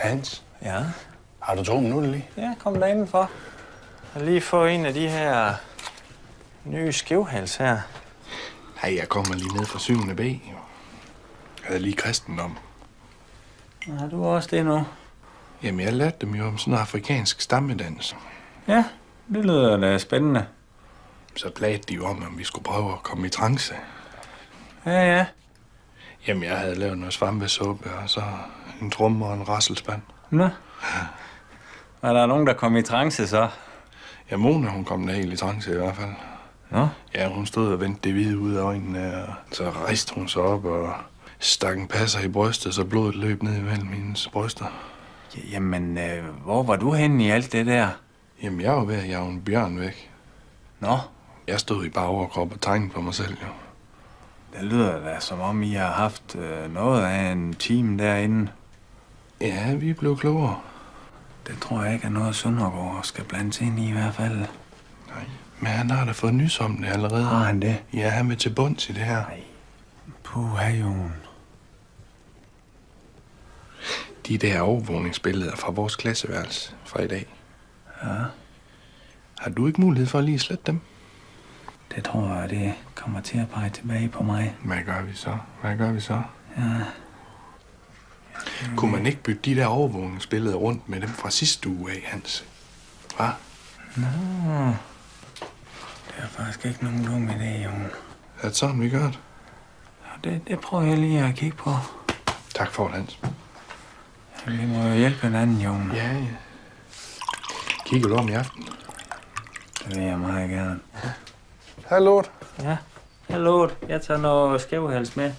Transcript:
Hans, Ja? har du 2 minutter lige? Ja, kom der indenfor. Jeg har lige fået en af de her nye skævhals her. Nej, jeg kommer lige ned fra 7. B. Jeg havde lige kristendom. Har du også det nu? Jamen, jeg lærte dem jo om sådan en afrikansk stammedans. Ja, det lyder da spændende. Så plagede de jo om vi skulle prøve at komme i trance. Ja, ja. Jamen, jeg havde lavet noget svampesuppe, og så en tromme og en rasselspand. Nå. Er der nogen, der kom i trance så? Ja, Mona, hun kom da helt i trance i hvert fald. Nå? Ja, hun stod og vendte det hvide ud af øjnene, og så rejste hun sig op og stak en passer i brystet, så blodet løb ned imellem hendes bryster. Jamen, hvor var du henne i alt det der? Jamen, jeg var ved at jage en bjørn væk. Nå? Jeg stod i bare overkrop og tegnede på mig selv, jo. Det lyder da, som om I har haft noget af en time derinde. Ja, vi blev klogere. Det tror jeg ikke er noget, Søndergaard skal blandes ind i hvert fald. Nej, men han har da fået nys om det allerede. Har han det? Ja, han vil til bunds i det her. Nej. Puha, Jon. De der overvågningsbilleder fra vores klasseværelse fra i dag. Ja. Har du ikke mulighed for at lige slette dem? Det tror jeg, det kommer til at pege tilbage på mig. Hvad gør vi så? Ja. Kunne man ikke bytte de der overvågningsbilleder rundt med dem fra sidste uge af, Hans? Hvad? Nå. Det er faktisk ikke nogen dum idé, Jon. Er det sådan, vi gør det? Det prøver jeg lige at kigge på. Tak for det, Hans. Vi må jo hjælpe hinanden, Jon. Ja. Kigger du om i aften? Det vil jeg meget gerne. Hallo. Ja, hallo. Jeg tager noget skævhals med.